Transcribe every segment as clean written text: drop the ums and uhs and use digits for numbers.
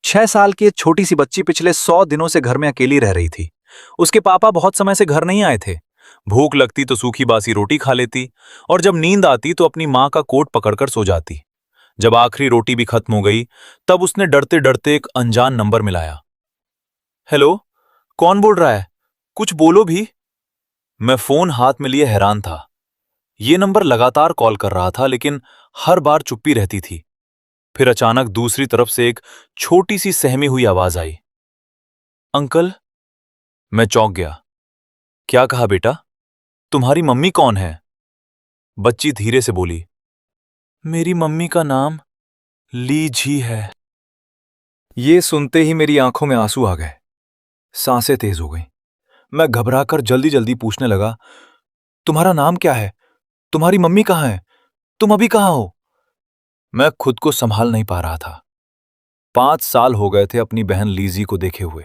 6 साल की एक छोटी सी बच्ची पिछले 100 दिनों से घर में अकेली रह रही थी। उसके पापा बहुत समय से घर नहीं आए थे। भूख लगती तो सूखी बासी रोटी खा लेती और जब नींद आती तो अपनी माँ का कोट पकड़कर सो जाती। जब आखिरी रोटी भी खत्म हो गई तब उसने डरते डरते एक अनजान नंबर मिलाया। हेलो, कौन बोल रहा है? कुछ बोलो भी। मैं फोन हाथ में लिए हैरान था। ये नंबर लगातार कॉल कर रहा था लेकिन हर बार चुप्पी रहती थी। फिर अचानक दूसरी तरफ से एक छोटी सी सहमी हुई आवाज आई। अंकल। मैं चौंक गया। क्या कहा बेटा? तुम्हारी मम्मी कौन है? बच्ची धीरे से बोली। मेरी मम्मी का नाम ली झी है। ये सुनते ही मेरी आंखों में आंसू आ गए। सांसें तेज हो गईं। मैं घबराकर जल्दी जल्दी पूछने लगा, तुम्हारा नाम क्या है? तुम्हारी मम्मी कहाँ है? तुम अभी कहाँ हो? मैं खुद को संभाल नहीं पा रहा था। 5 साल हो गए थे अपनी बहन लीजी को देखे हुए।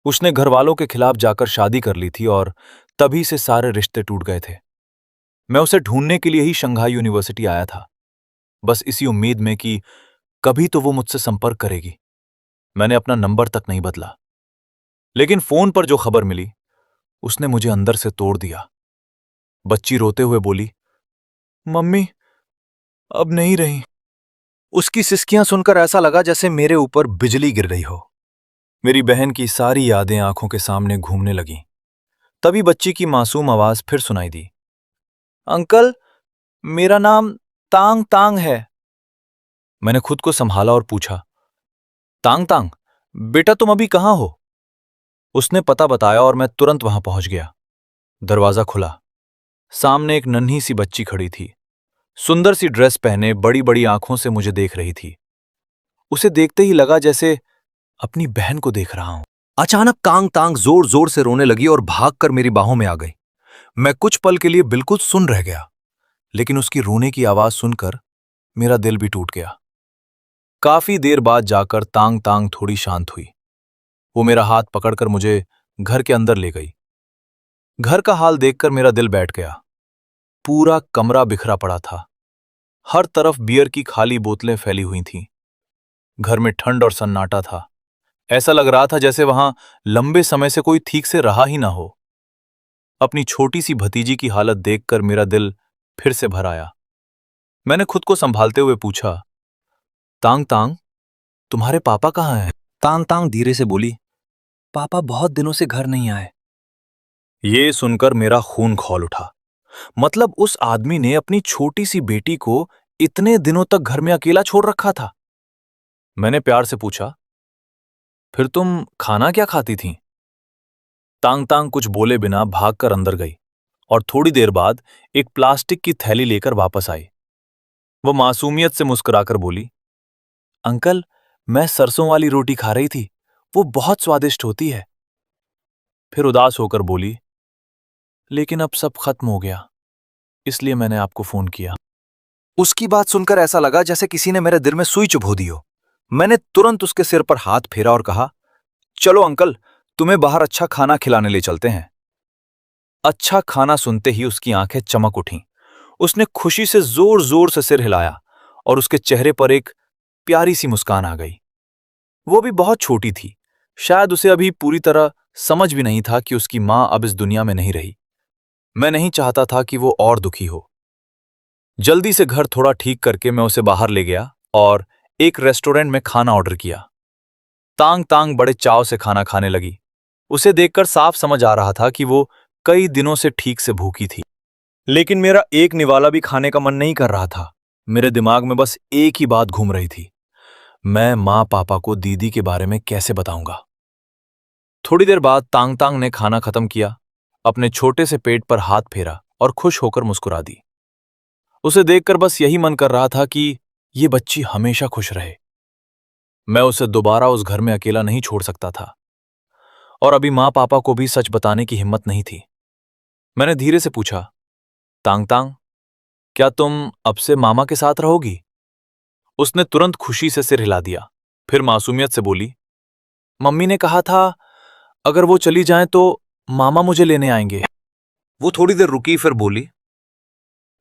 उसने घर वालों के खिलाफ जाकर शादी कर ली थी और तभी से सारे रिश्ते टूट गए थे। मैं उसे ढूंढने के लिए ही शंघाई यूनिवर्सिटी आया था, बस इसी उम्मीद में कि कभी तो वो मुझसे संपर्क करेगी। मैंने अपना नंबर तक नहीं बदला, लेकिन फोन पर जो खबर मिली उसने मुझे अंदर से तोड़ दिया। बच्ची रोते हुए बोली, मम्मी अब नहीं रही। उसकी सिसकियां सुनकर ऐसा लगा जैसे मेरे ऊपर बिजली गिर रही हो। मेरी बहन की सारी यादें आंखों के सामने घूमने लगीं। तभी बच्ची की मासूम आवाज फिर सुनाई दी। अंकल, मेरा नाम तांग तांग है। मैंने खुद को संभाला और पूछा, तांग तांग, बेटा तुम अभी कहां हो? उसने पता बताया और मैं तुरंत वहां पहुंच गया। दरवाजा खुला। सामने एक नन्ही सी बच्ची खड़ी थी। सुंदर सी ड्रेस पहने बड़ी बड़ी आंखों से मुझे देख रही थी। उसे देखते ही लगा जैसे अपनी बहन को देख रहा हूं। अचानक तांग तांग जोर जोर से रोने लगी और भागकर मेरी बाहों में आ गई। मैं कुछ पल के लिए बिल्कुल सुन रह गया, लेकिन उसकी रोने की आवाज सुनकर मेरा दिल भी टूट गया। काफी देर बाद जाकर तांग तांग थोड़ी शांत हुई। वो मेरा हाथ पकड़कर मुझे घर के अंदर ले गई। घर का हाल देखकर मेरा दिल बैठ गया। पूरा कमरा बिखरा पड़ा था। हर तरफ बियर की खाली बोतलें फैली हुई थीं। घर में ठंड और सन्नाटा था। ऐसा लग रहा था जैसे वहां लंबे समय से कोई ठीक से रहा ही ना हो। अपनी छोटी सी भतीजी की हालत देखकर मेरा दिल फिर से भर आया। मैंने खुद को संभालते हुए पूछा, तांग तांग, तुम्हारे पापा कहाँ हैं? तांग तांग धीरे से बोली, पापा बहुत दिनों से घर नहीं आए। ये सुनकर मेरा खून खौल उठा। मतलब उस आदमी ने अपनी छोटी सी बेटी को इतने दिनों तक घर में अकेला छोड़ रखा था। मैंने प्यार से पूछा, फिर तुम खाना क्या खाती थीं? तांग तांग कुछ बोले बिना भागकर अंदर गई और थोड़ी देर बाद एक प्लास्टिक की थैली लेकर वापस आई। वो मासूमियत से मुस्कुराकर बोली, अंकल, मैं सरसों वाली रोटी खा रही थी, वो बहुत स्वादिष्ट होती है। फिर उदास होकर बोली, लेकिन अब सब खत्म हो गया, इसलिए मैंने आपको फोन किया। उसकी बात सुनकर ऐसा लगा जैसे किसी ने मेरे दिल में सुई चुभो दी हो। मैंने तुरंत उसके सिर पर हाथ फेरा और कहा, चलो अंकल, तुम्हें बाहर अच्छा खाना खिलाने ले चलते हैं। अच्छा खाना सुनते ही उसकी आंखें चमक उठीं। उसने खुशी से जोर जोर से सिर हिलाया और उसके चेहरे पर एक प्यारी सी मुस्कान आ गई। वो भी बहुत छोटी थी। शायद उसे अभी पूरी तरह समझ भी नहीं था कि उसकी मां अब इस दुनिया में नहीं रही। मैं नहीं चाहता था कि वो और दुखी हो। जल्दी से घर थोड़ा ठीक करके मैं उसे बाहर ले गया और एक रेस्टोरेंट में खाना ऑर्डर किया। तांग तांग बड़े चाव से खाना खाने लगी। उसे देखकर साफ समझ आ रहा था कि वो कई दिनों से ठीक से भूखी थी। लेकिन मेरा एक निवाला भी खाने का मन नहीं कर रहा था। मेरे दिमाग में बस एक ही बात घूम रही थी, मैं माँ पापा को दीदी के बारे में कैसे बताऊंगा। थोड़ी देर बाद तांग तांग ने खाना खत्म किया, अपने छोटे से पेट पर हाथ फेरा और खुश होकर मुस्कुरा दी। उसे देखकर बस यही मन कर रहा था कि ये बच्ची हमेशा खुश रहे। मैं उसे दोबारा उस घर में अकेला नहीं छोड़ सकता था और अभी माँ पापा को भी सच बताने की हिम्मत नहीं थी। मैंने धीरे से पूछा, तांग तांग, क्या तुम अब से मामा के साथ रहोगी? उसने तुरंत खुशी से सिर हिला दिया, फिर मासूमियत से बोली, मम्मी ने कहा था अगर वो चली जाएं तो मामा मुझे लेने आएंगे। वो थोड़ी देर रुकी फिर बोली,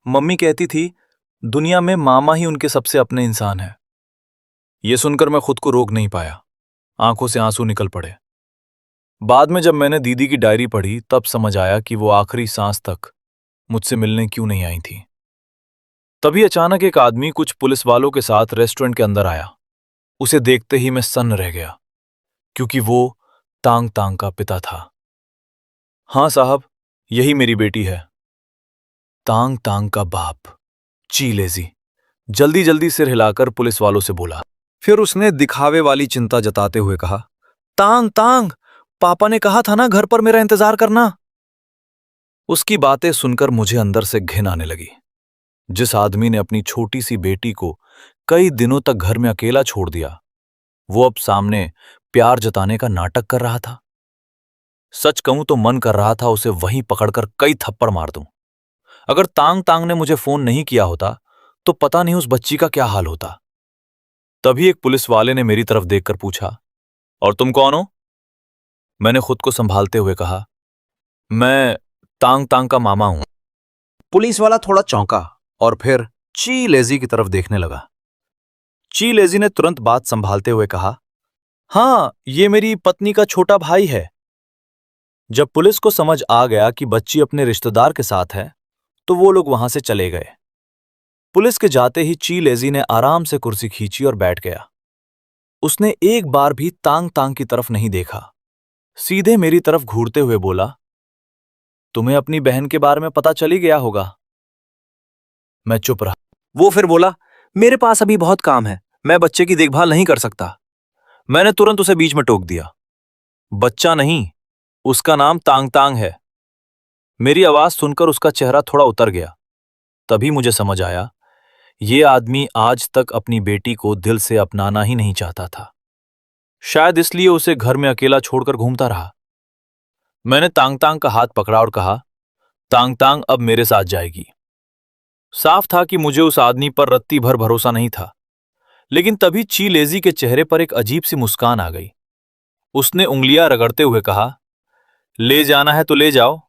मम्मी कहती थी दुनिया में मामा ही उनके सबसे अपने इंसान है। ये सुनकर मैं खुद को रोक नहीं पाया। आंखों से आंसू निकल पड़े। बाद में जब मैंने दीदी की डायरी पढ़ी तब समझ आया कि वो आखिरी सांस तक मुझसे मिलने क्यों नहीं आई थी। तभी अचानक एक आदमी कुछ पुलिस वालों के साथ रेस्टोरेंट के अंदर आया। उसे देखते ही मैं सन्न रह गया, क्योंकि वो तांग तांग का पिता था। हाँ साहब, यही मेरी बेटी है। तांग तांग का बाप ची लेजी जल्दी जल्दी सिर हिलाकर पुलिस वालों से बोला। फिर उसने दिखावे वाली चिंता जताते हुए कहा, तांग तांग, पापा ने कहा था ना घर पर मेरा इंतजार करना। उसकी बातें सुनकर मुझे अंदर से घिन आने लगी। जिस आदमी ने अपनी छोटी सी बेटी को कई दिनों तक घर में अकेला छोड़ दिया, वो अब सामने प्यार जताने का नाटक कर रहा था। सच कहूं तो मन कर रहा था उसे वहीं पकड़कर कई थप्पड़ मार दूं। अगर तांग तांग ने मुझे फोन नहीं किया होता तो पता नहीं उस बच्ची का क्या हाल होता। तभी एक पुलिस वाले ने मेरी तरफ देखकर पूछा, और तुम कौन हो? मैंने खुद को संभालते हुए कहा, मैं तांग तांग का मामा हूं। पुलिस वाला थोड़ा चौंका और फिर ची लेजी की तरफ देखने लगा। ची लेजी ने तुरंत बात संभालते हुए कहा, हां, ये मेरी पत्नी का छोटा भाई है। जब पुलिस को समझ आ गया कि बच्ची अपने रिश्तेदार के साथ है तो वो लोग वहां से चले गए। पुलिस के जाते ही ची लेजी ने आराम से कुर्सी खींची और बैठ गया। उसने एक बार भी तांग तांग की तरफ नहीं देखा, सीधे मेरी तरफ घूरते हुए बोला, तुम्हें अपनी बहन के बारे में पता चल ही गया होगा। मैं चुप रहा। वो फिर बोला, मेरे पास अभी बहुत काम है, मैं बच्चे की देखभाल नहीं कर सकता। मैंने तुरंत उसे बीच में टोक दिया, बच्चा नहीं, उसका नाम तांग तांग है। मेरी आवाज सुनकर उसका चेहरा थोड़ा उतर गया। तभी मुझे समझ आया, ये आदमी आज तक अपनी बेटी को दिल से अपनाना ही नहीं चाहता था। शायद इसलिए उसे घर में अकेला छोड़कर घूमता रहा। मैंने तांग तांग का हाथ पकड़ा और कहा, तांग तांग अब मेरे साथ जाएगी। साफ था कि मुझे उस आदमी पर रत्ती भर भरोसा नहीं था, लेकिन तभी ची लेजी के चेहरे पर एक अजीब सी मुस्कान आ गई। उसने उंगलियां रगड़ते हुए कहा, ले जाना है तो ले जाओ,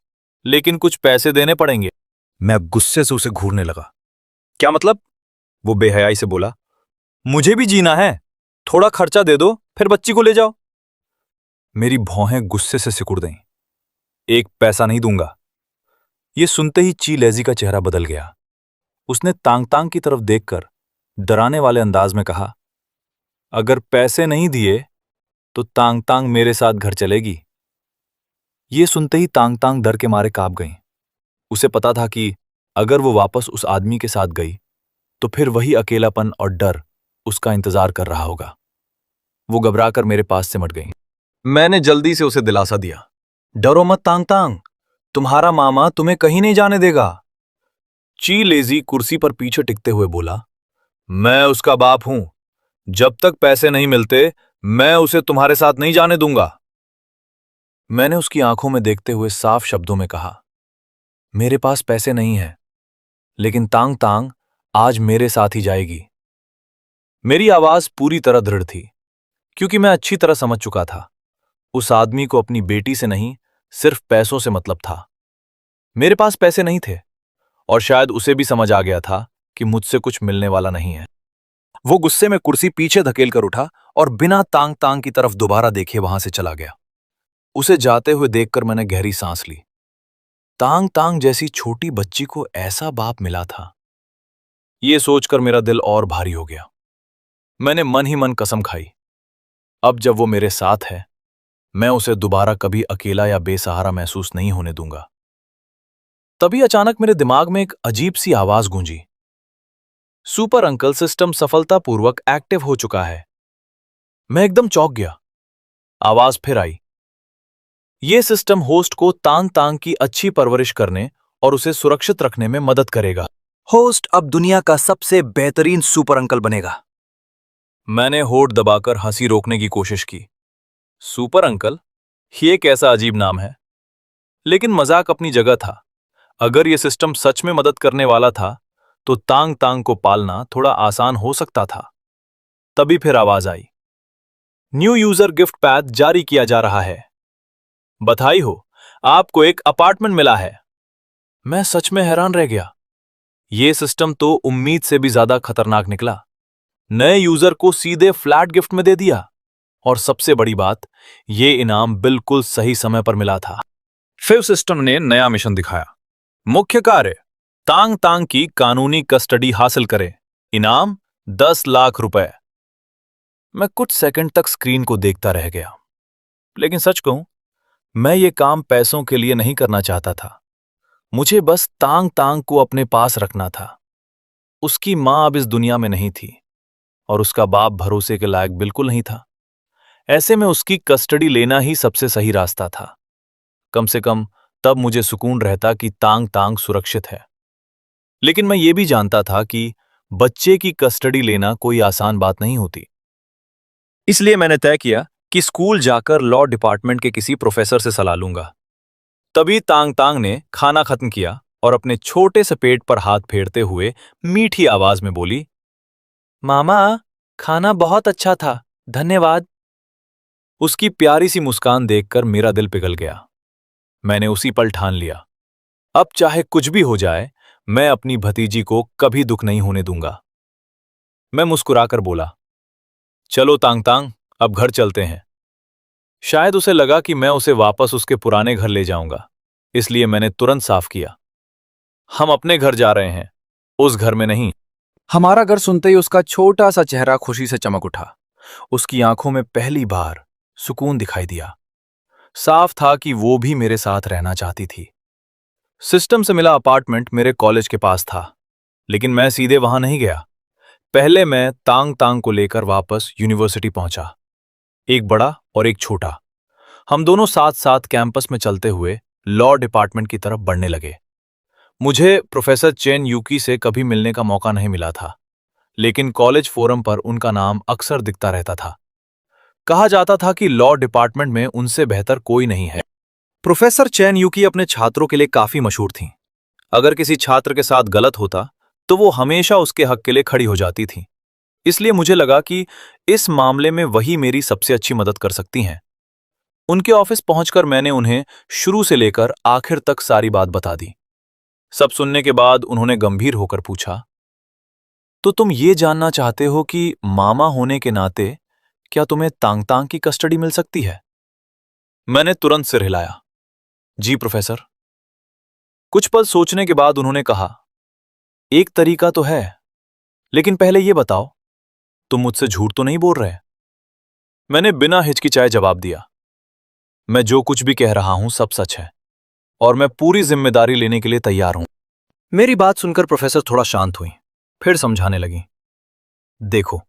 लेकिन कुछ पैसे देने पड़ेंगे। मैं गुस्से से उसे घूरने लगा। क्या मतलब? वो बेहयाई से बोला, मुझे भी जीना है, थोड़ा खर्चा दे दो, फिर बच्ची को ले जाओ। मेरी भौहें गुस्से से सिकुड़ गईं। एक पैसा नहीं दूंगा। ये सुनते ही ची लेजी का चेहरा बदल गया। उसने तांग तांग की तरफ देखकर डराने वाले अंदाज में कहा, अगर पैसे नहीं दिए तो तांग तांग मेरे साथ घर चलेगी। ये सुनते ही तांग तांग डर के मारे कांप गई। उसे पता था कि अगर वो वापस उस आदमी के साथ गई तो फिर वही अकेलापन और डर उसका इंतजार कर रहा होगा। वो घबराकर मेरे पास सिमट गई। मैंने जल्दी से उसे दिलासा दिया, डरो मत तांग तांग, तुम्हारा मामा तुम्हें कहीं नहीं जाने देगा। ची लेजी कुर्सी पर पीछे टिकते हुए बोला, मैं उसका बाप हूं, जब तक पैसे नहीं मिलते मैं उसे तुम्हारे साथ नहीं जाने दूंगा। मैंने उसकी आंखों में देखते हुए साफ शब्दों में कहा, मेरे पास पैसे नहीं हैं, लेकिन तांग तांग आज मेरे साथ ही जाएगी। मेरी आवाज पूरी तरह दृढ़ थी, क्योंकि मैं अच्छी तरह समझ चुका था उस आदमी को अपनी बेटी से नहीं, सिर्फ पैसों से मतलब था। मेरे पास पैसे नहीं थे और शायद उसे भी समझ आ गया था कि मुझसे कुछ मिलने वाला नहीं है। वो गुस्से में कुर्सी पीछे धकेल कर उठा और बिना तांग तांग की तरफ दोबारा देखे वहां से चला गया। उसे जाते हुए देखकर मैंने गहरी सांस ली। तांग तांग जैसी छोटी बच्ची को ऐसा बाप मिला था, ये सोचकर मेरा दिल और भारी हो गया। मैंने मन ही मन कसम खाई, अब जब वो मेरे साथ है मैं उसे दोबारा कभी अकेला या बेसहारा महसूस नहीं होने दूंगा। तभी अचानक मेरे दिमाग में एक अजीब सी आवाज गूंजी, सुपर अंकल सिस्टम सफलतापूर्वक एक्टिव हो चुका है। मैं एकदम चौंक गया। आवाज फिर आई, यह सिस्टम होस्ट को तांग तांग की अच्छी परवरिश करने और उसे सुरक्षित रखने में मदद करेगा। होस्ट अब दुनिया का सबसे बेहतरीन सुपर अंकल बनेगा। मैंने होठ दबाकर हंसी रोकने की कोशिश की। सुपर अंकल, ये कैसा अजीब नाम है। लेकिन मजाक अपनी जगह था। अगर यह सिस्टम सच में मदद करने वाला था तो तांग तांग को पालना थोड़ा आसान हो सकता था। तभी फिर आवाज आई, न्यू यूजर गिफ्ट पैड जारी किया जा रहा है। बधाई हो, आपको एक अपार्टमेंट मिला है। मैं सच में हैरान रह गया। यह सिस्टम तो उम्मीद से भी ज्यादा खतरनाक निकला। नए यूजर को सीधे फ्लैट गिफ्ट में दे दिया। और सबसे बड़ी बात, ये इनाम बिल्कुल सही समय पर मिला था। फिर सिस्टम ने नया मिशन दिखाया। मुख्य कार्य, तांग तांग की कानूनी कस्टडी हासिल करें। इनाम 10 लाख रुपए। मैं कुछ सेकंड तक स्क्रीन को देखता रह गया। लेकिन सच कहूं, मैं ये काम पैसों के लिए नहीं करना चाहता था। मुझे बस तांग तांग को अपने पास रखना था। उसकी मां अब इस दुनिया में नहीं थी और उसका बाप भरोसे के लायक बिल्कुल नहीं था। ऐसे में उसकी कस्टडी लेना ही सबसे सही रास्ता था। कम से कम तब मुझे सुकून रहता कि तांग तांग सुरक्षित है। लेकिन मैं ये भी जानता था कि बच्चे की कस्टडी लेना कोई आसान बात नहीं होती। इसलिए मैंने तय किया कि स्कूल जाकर लॉ डिपार्टमेंट के किसी प्रोफेसर से सलाह लूंगा। तभी तांग तांग ने खाना खत्म किया और अपने छोटे से पेट पर हाथ फेरते हुए मीठी आवाज में बोली, मामा, खाना बहुत अच्छा था, धन्यवाद। उसकी प्यारी सी मुस्कान देखकर मेरा दिल पिघल गया। मैंने उसी पल ठान लिया, अब चाहे कुछ भी हो जाए, मैं अपनी भतीजी को कभी दुख नहीं होने दूंगा। मैं मुस्कुराकर बोला, चलो तांग तांग, अब घर चलते हैं। शायद उसे लगा कि मैं उसे वापस उसके पुराने घर ले जाऊंगा, इसलिए मैंने तुरंत साफ किया, हम अपने घर जा रहे हैं, उस घर में नहीं। हमारा घर सुनते ही उसका छोटा सा चेहरा खुशी से चमक उठा। उसकी आंखों में पहली बार सुकून दिखाई दिया। साफ था कि वो भी मेरे साथ रहना चाहती थी। सिस्टम से मिला अपार्टमेंट मेरे कॉलेज के पास था, लेकिन मैं सीधे वहां नहीं गया। पहले मैं तांग तांग को लेकर वापस यूनिवर्सिटी पहुंचा, एक बड़ा और एक छोटा। हम दोनों साथ साथ कैंपस में चलते हुए लॉ डिपार्टमेंट की तरफ बढ़ने लगे। मुझे प्रोफेसर चेन यूकी से कभी मिलने का मौका नहीं मिला था, लेकिन कॉलेज फोरम पर उनका नाम अक्सर दिखता रहता था। कहा जाता था कि लॉ डिपार्टमेंट में उनसे बेहतर कोई नहीं है। प्रोफेसर चेन यूकी अपने छात्रों के लिए काफी मशहूर थीं। अगर किसी छात्र के साथ गलत होता तो वो हमेशा उसके हक के लिए खड़ी हो जाती थीं। इसलिए मुझे लगा कि इस मामले में वही मेरी सबसे अच्छी मदद कर सकती हैं। उनके ऑफिस पहुंचकर मैंने उन्हें शुरू से लेकर आखिर तक सारी बात बता दी। सब सुनने के बाद उन्होंने गंभीर होकर पूछा, तो तुम ये जानना चाहते हो कि मामा होने के नाते क्या तुम्हें तांग तांग की कस्टडी मिल सकती है? मैंने तुरंत सिर हिलाया, जी प्रोफेसर। कुछ पल सोचने के बाद उन्होंने कहा, एक तरीका तो है, लेकिन पहले यह बताओ, तुम मुझसे झूठ तो नहीं बोल रहे? मैंने बिना हिचकिचाए जवाब दिया, मैं जो कुछ भी कह रहा हूं सब सच है और मैं पूरी जिम्मेदारी लेने के लिए तैयार हूं। मेरी बात सुनकर प्रोफेसर थोड़ा शांत हुई, फिर समझाने लगी, देखो,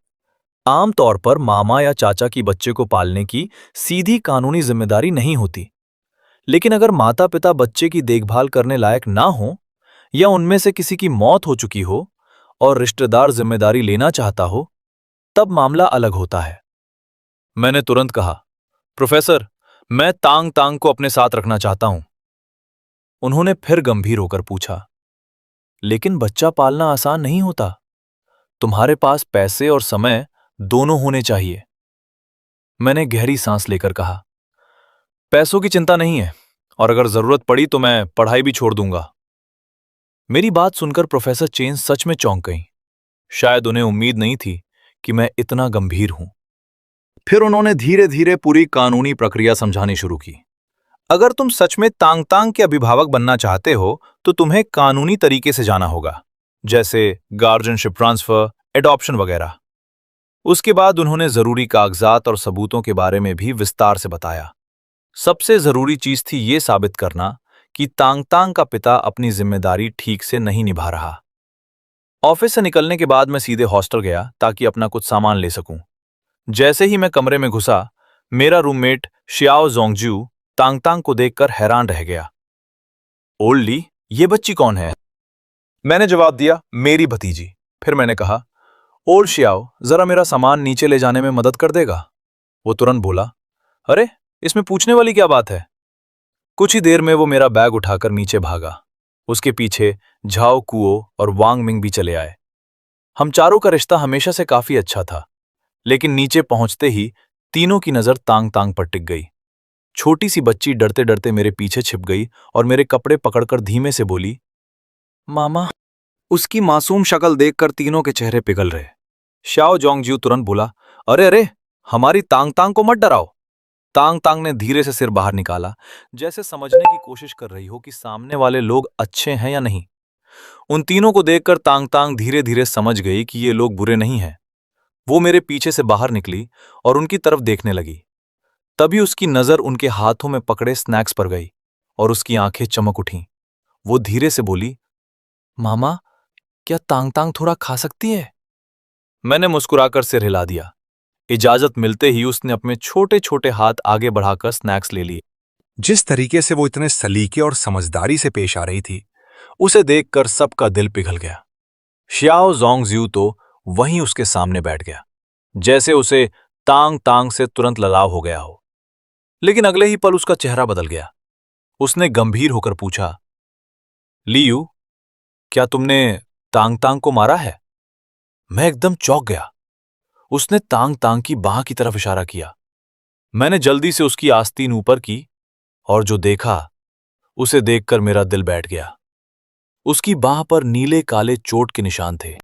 आमतौर पर मामा या चाचा की बच्चे को पालने की सीधी कानूनी जिम्मेदारी नहीं होती, लेकिन अगर माता पिता बच्चे की देखभाल करने लायक ना हो या उनमें से किसी की मौत हो चुकी हो और रिश्तेदार जिम्मेदारी लेना चाहता हो, तब मामला अलग होता है। मैंने तुरंत कहा, प्रोफेसर, मैं तांग तांग को अपने साथ रखना चाहता हूं। उन्होंने फिर गंभीर होकर पूछा, लेकिन बच्चा पालना आसान नहीं होता, तुम्हारे पास पैसे और समय दोनों होने चाहिए। मैंने गहरी सांस लेकर कहा, पैसों की चिंता नहीं है और अगर जरूरत पड़ी तो मैं पढ़ाई भी छोड़ दूंगा। मेरी बात सुनकर प्रोफेसर चेन सच में चौंक गईं। शायद उन्हें उम्मीद नहीं थी कि मैं इतना गंभीर हूं। फिर उन्होंने धीरे धीरे पूरी कानूनी प्रक्रिया समझानी शुरू की। अगर तुम सच में तांग तांग के अभिभावक बनना चाहते हो तो तुम्हें कानूनी तरीके से जाना होगा, जैसे गार्जियनशिप ट्रांसफर, एडॉप्शन वगैरह। उसके बाद उन्होंने जरूरी कागजात और सबूतों के बारे में भी विस्तार से बताया। सबसे जरूरी चीज थी ये साबित करना कि तांग तांग का पिता अपनी जिम्मेदारी ठीक से नहीं निभा रहा। ऑफिस से निकलने के बाद मैं सीधे हॉस्टल गया ताकि अपना कुछ सामान ले सकूं। जैसे ही मैं कमरे में घुसा, मेरा रूममेट शियाओ जोंगजू तांग तांग को देखकर हैरान रह गया। ओल्ड ली, ये बच्ची कौन है? मैंने जवाब दिया, मेरी भतीजी। फिर मैंने कहा, ओल्ड शियाओ, जरा मेरा सामान नीचे ले जाने में मदद कर देगा? वो तुरंत बोला, अरे, इसमें पूछने वाली क्या बात है? कुछ ही देर में वो मेरा बैग उठाकर नीचे भागा। उसके पीछे झाओ कुओ और वांग मिंग भी चले आए। हम चारों का रिश्ता हमेशा से काफी अच्छा था, लेकिन नीचे पहुंचते ही तीनों की नजर तांग तांग पर टिक गई। छोटी सी बच्ची डरते डरते मेरे पीछे छिप गई और मेरे कपड़े पकड़कर धीमे से बोली, मामा। उसकी मासूम शक्ल देखकर तीनों के चेहरे पिघल रहे। श्याओ जोंगज्यू तुरंत बोला, अरे अरे, हमारी तांग तांग को मत डराओ। तांग तांग ने धीरे से सिर बाहर निकाला, जैसे समझने की कोशिश कर रही हो कि सामने वाले लोग अच्छे हैं या नहीं। उन तीनों को देखकर तांग तांग धीरे धीरे समझ गई कि ये लोग बुरे नहीं हैं। वो मेरे पीछे से बाहर निकली और उनकी तरफ देखने लगी। तभी उसकी नजर उनके हाथों में पकड़े स्नैक्स पर गई और उसकी आंखें चमक उठीं। वो धीरे से बोली, मामा, क्या तांग तांग थोड़ा खा सकती है? मैंने मुस्कुराकर सिर हिला दिया। इजाजत मिलते ही उसने अपने छोटे छोटे हाथ आगे बढ़ाकर स्नैक्स ले लिए। जिस तरीके से वो इतने सलीके और समझदारी से पेश आ रही थी, उसे देखकर सबका दिल पिघल गया। श्याओ जोंगज्यू तो वहीं उसके सामने बैठ गया, जैसे उसे तांग तांग से तुरंत लगाव हो गया हो। लेकिन अगले ही पल उसका चेहरा बदल गया। उसने गंभीर होकर पूछा, लियू, क्या तुमने तांग तांग को मारा है? मैं एकदम चौंक गया। उसने तांग तांग की बाह की तरफ इशारा किया। मैंने जल्दी से उसकी आस्तीन ऊपर की और जो देखा, उसे देखकर मेरा दिल बैठ गया। उसकी बाह पर नीले काले चोट के निशान थे।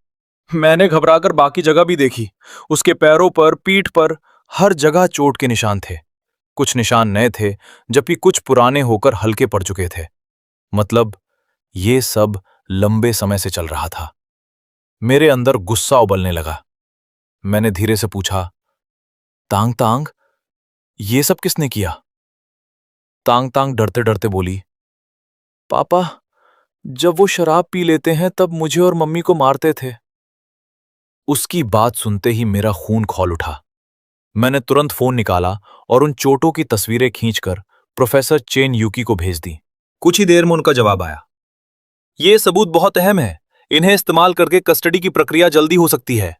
मैंने घबराकर बाकी जगह भी देखी। उसके पैरों पर, पीठ पर, हर जगह चोट के निशान थे। कुछ निशान नए थे, जबकि कुछ पुराने होकर हल्के पड़ चुके थे। मतलब ये सब लंबे समय से चल रहा था। मेरे अंदर गुस्सा उबलने लगा। मैंने धीरे से पूछा, तांग तांग, ये सब किसने किया? तांग तांग डरते डरते बोली, पापा, जब वो शराब पी लेते हैं तब मुझे और मम्मी को मारते थे। उसकी बात सुनते ही मेरा खून खौल उठा। मैंने तुरंत फोन निकाला और उन चोटों की तस्वीरें खींचकर प्रोफेसर चेन यूकी को भेज दी। कुछ ही देर में उनका जवाब आया, ये सबूत बहुत अहम है, इन्हें इस्तेमाल करके कस्टडी की प्रक्रिया जल्दी हो सकती है।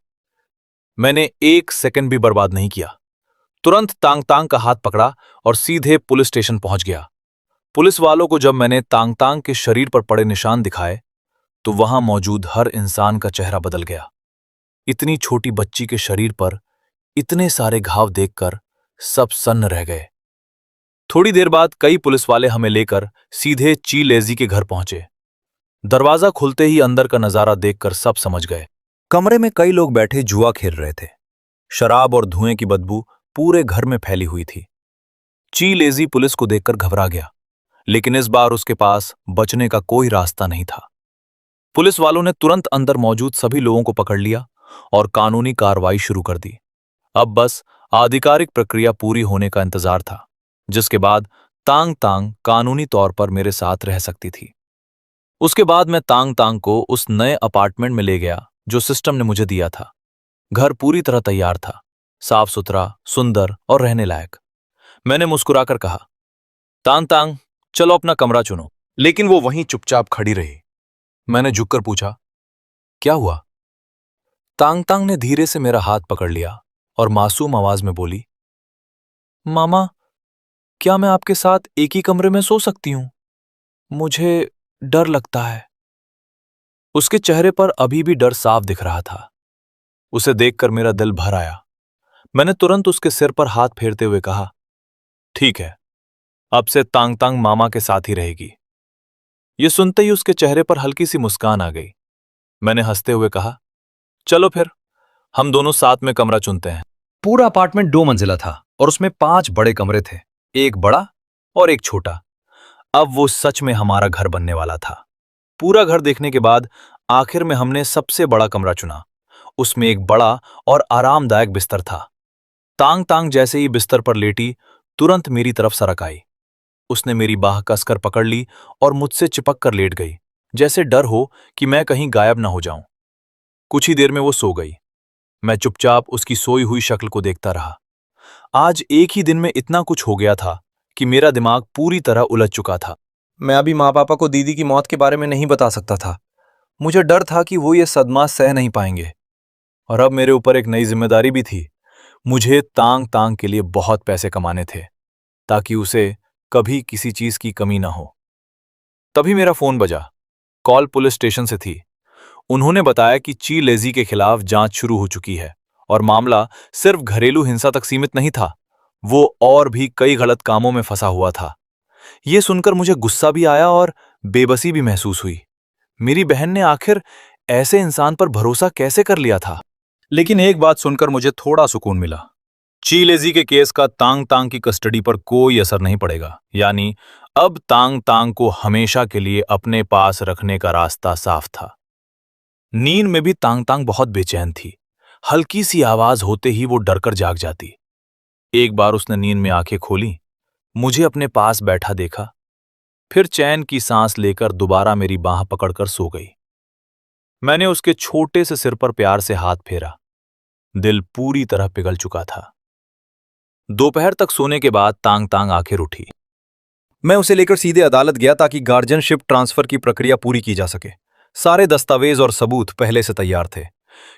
मैंने एक सेकंड भी बर्बाद नहीं किया। तुरंत तांग तांग का हाथ पकड़ा और सीधे पुलिस स्टेशन पहुंच गया। पुलिस वालों को जब मैंने तांग तांग के शरीर पर पड़े निशान दिखाए, तो वहां मौजूद हर इंसान का चेहरा बदल गया। इतनी छोटी बच्ची के शरीर पर इतने सारे घाव देखकर सब सन्न रह गए। थोड़ी देर बाद कई पुलिस वाले हमें लेकर सीधे ची लेजी के घर पहुंचे। दरवाजा खुलते ही अंदर का नजारा देखकर सब समझ गए। कमरे में कई लोग बैठे जुआ खेल रहे थे। शराब और धुएं की बदबू पूरे घर में फैली हुई थी। ची लेजी पुलिस को देखकर घबरा गया, लेकिन इस बार उसके पास बचने का कोई रास्ता नहीं था। पुलिस वालों ने तुरंत अंदर मौजूद सभी लोगों को पकड़ लिया और कानूनी कार्रवाई शुरू कर दी। अब बस आधिकारिक प्रक्रिया पूरी होने का इंतजार था, जिसके बाद तांग तांग कानूनी तौर पर मेरे साथ रह सकती थी। उसके बाद मैं तांग तांग को उस नए अपार्टमेंट में ले गया जो सिस्टम ने मुझे दिया था। घर पूरी तरह तैयार था, साफ सुथरा, सुंदर और रहने लायक। मैंने मुस्कुराकर कहा, तांग तांग, चलो अपना कमरा चुनो। लेकिन वो वहीं चुपचाप खड़ी रही। मैंने झुककर पूछा, क्या हुआ? तांग तांग ने धीरे से मेरा हाथ पकड़ लिया और मासूम आवाज में बोली, मामा, क्या मैं आपके साथ एक ही कमरे में सो सकती हूं? मुझे डर लगता है। उसके चेहरे पर अभी भी डर साफ दिख रहा था। उसे देखकर मेरा दिल भर आया। मैंने तुरंत उसके सिर पर हाथ फेरते हुए कहा, ठीक है, अब से तांग तांग मामा के साथ ही रहेगी। यह सुनते ही उसके चेहरे पर हल्की सी मुस्कान आ गई। मैंने हंसते हुए कहा, चलो फिर हम दोनों साथ में कमरा चुनते हैं। पूरा अपार्टमेंट 2 मंजिला था और उसमें 5 बड़े कमरे थे, एक बड़ा और एक छोटा। अब वो सच में हमारा घर बनने वाला था। पूरा घर देखने के बाद आखिर में हमने सबसे बड़ा कमरा चुना। उसमें एक बड़ा और आरामदायक बिस्तर था। तांग तांग जैसे ही बिस्तर पर लेटी, तुरंत मेरी तरफ सरक आई। उसने मेरी बाह कसकर पकड़ ली और मुझसे चिपक कर लेट गई, जैसे डर हो कि मैं कहीं गायब न हो जाऊं। कुछ ही देर में वो सो गई। मैं चुपचाप उसकी सोई हुई शक्ल को देखता रहा। आज एक ही दिन में इतना कुछ हो गया था कि मेरा दिमाग पूरी तरह उलझ चुका था। मैं अभी माँ पापा को दीदी की मौत के बारे में नहीं बता सकता था। मुझे डर था कि वो ये सदमा सह नहीं पाएंगे। और अब मेरे ऊपर एक नई जिम्मेदारी भी थी। मुझे तांग तांग के लिए बहुत पैसे कमाने थे, ताकि उसे कभी किसी चीज की कमी ना हो। तभी मेरा फोन बजा। कॉल पुलिस स्टेशन से थी। उन्होंने बताया कि ची लेजी के खिलाफ जांच शुरू हो चुकी है और मामला सिर्फ घरेलू हिंसा तक सीमित नहीं था, वो और भी कई गलत कामों में फंसा हुआ था। यह सुनकर मुझे गुस्सा भी आया और बेबसी भी महसूस हुई। मेरी बहन ने आखिर ऐसे इंसान पर भरोसा कैसे कर लिया था? लेकिन एक बात सुनकर मुझे थोड़ा सुकून मिला। ची लेजी के केस का तांग तांग की कस्टडी पर कोई असर नहीं पड़ेगा। यानी अब तांग तांग को हमेशा के लिए अपने पास रखने का रास्ता साफ था। नींद में भी तांग तांग बहुत बेचैन थी। हल्की सी आवाज होते ही वो डरकर जाग जाती। एक बार उसने नींद में आंखें खोली, मुझे अपने पास बैठा देखा, फिर चैन की सांस लेकर दोबारा मेरी बांह पकड़कर सो गई। मैंने उसके छोटे से सिर पर प्यार से हाथ फेरा। दिल पूरी तरह पिघल चुका था। दोपहर तक सोने के बाद तांग तांग आखिर उठी। मैं उसे लेकर सीधे अदालत गया ताकि गार्जियनशिप ट्रांसफर की प्रक्रिया पूरी की जा सके। सारे दस्तावेज और सबूत पहले से तैयार थे।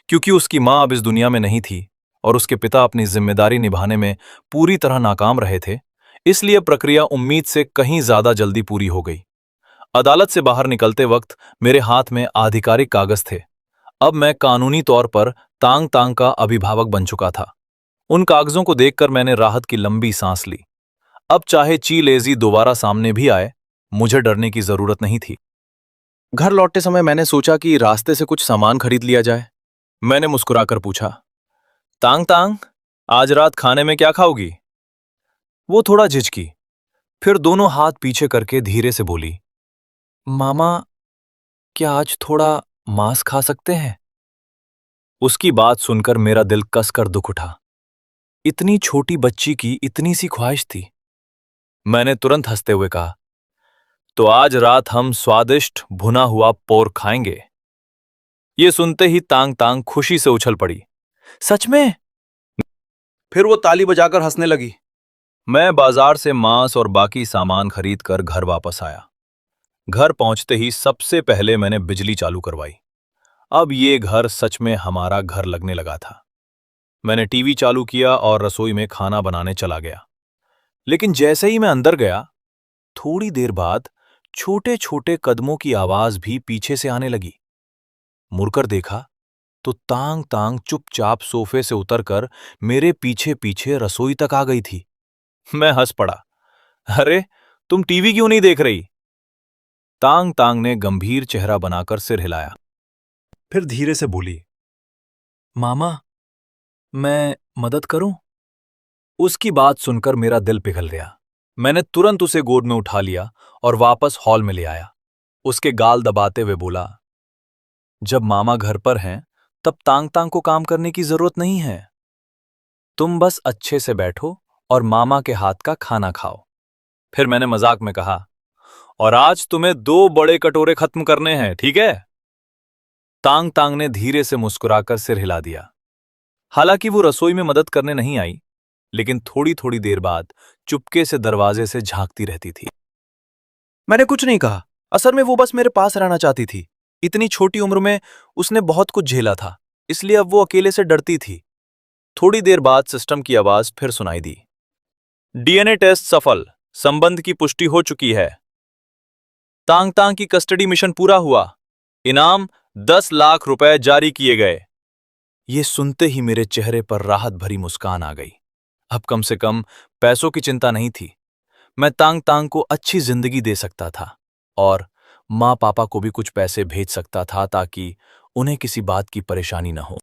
क्योंकि उसकी मां अब इस दुनिया में नहीं थी और उसके पिता अपनी जिम्मेदारी निभाने में पूरी तरह नाकाम रहे थे, इसलिए प्रक्रिया उम्मीद से कहीं ज्यादा जल्दी पूरी हो गई। अदालत से बाहर निकलते वक्त मेरे हाथ में आधिकारिक कागज थे। अब मैं कानूनी तौर पर तांग तांग का अभिभावक बन चुका था। उन कागजों को देखकर मैंने राहत की लंबी सांस ली। अब चाहे ची लेजी दोबारा सामने भी आए, मुझे डरने की जरूरत नहीं थी। घर लौटते समय मैंने सोचा कि रास्ते से कुछ सामान खरीद लिया जाए। मैंने मुस्कुराकर पूछा, तांग तांग, आज रात खाने में क्या खाओगी? वो थोड़ा झिझकी, फिर दोनों हाथ पीछे करके धीरे से बोली, मामा, क्या आज थोड़ा मांस खा सकते हैं? उसकी बात सुनकर मेरा दिल कसकर दुख उठा। इतनी छोटी बच्ची की इतनी सी ख्वाहिश थी। मैंने तुरंत हंसते हुए कहा, तो आज रात हम स्वादिष्ट भुना हुआ पोर्क खाएंगे। ये सुनते ही तांग तांग खुशी से उछल पड़ी। सच में? फिर वो ताली बजाकर हंसने लगी। मैं बाजार से मांस और बाकी सामान खरीदकर घर वापस आया। घर पहुंचते ही सबसे पहले मैंने बिजली चालू करवाई। अब ये घर सच में हमारा घर लगने लगा था। मैंने टीवी चालू किया और रसोई में खाना बनाने चला गया। लेकिन जैसे ही मैं अंदर गया, थोड़ी देर बाद छोटे छोटे कदमों की आवाज भी पीछे से आने लगी। मुड़कर देखा तो तांग तांग चुपचाप सोफे से उतरकर मेरे पीछे पीछे रसोई तक आ गई थी। मैं हंस पड़ा। अरे, तुम टीवी क्यों नहीं देख रही? तांग तांग ने गंभीर चेहरा बनाकर सिर हिलाया। फिर धीरे से बोली, मामा, मैं मदद करूं? उसकी बात सुनकर मेरा दिल पिघल गया। मैंने तुरंत उसे गोद में उठा लिया और वापस हॉल में ले आया। उसके गाल दबाते हुए बोला, जब मामा घर पर हैं, तब तांग तांग को काम करने की जरूरत नहीं है। तुम बस अच्छे से बैठो और मामा के हाथ का खाना खाओ। फिर मैंने मजाक में कहा, और आज तुम्हें 2 बड़े कटोरे खत्म करने हैं, ठीक है? तांग तांग ने धीरे से मुस्कुराकर सिर हिला दिया। हालांकि वो रसोई में मदद करने नहीं आई, लेकिन थोड़ी थोड़ी देर बाद चुपके से दरवाजे से झांकती रहती थी। मैंने कुछ नहीं कहा। असल में वो बस मेरे पास रहना चाहती थी। इतनी छोटी उम्र में उसने बहुत कुछ झेला था, इसलिए अब वो अकेले से डरती थी। थोड़ी देर बाद सिस्टम की आवाज फिर सुनाई दी, डीएनए टेस्ट सफल, संबंध की पुष्टि हो चुकी है। तांग तांग की कस्टडी मिशन पूरा हुआ। इनाम 10 लाख रुपए जारी किए गए। ये सुनते ही मेरे चेहरे पर राहत भरी मुस्कान आ गई। अब कम से कम पैसों की चिंता नहीं थी। मैं तांग तांग को अच्छी जिंदगी दे सकता था और माँ पापा को भी कुछ पैसे भेज सकता था ताकि उन्हें किसी बात की परेशानी न हो।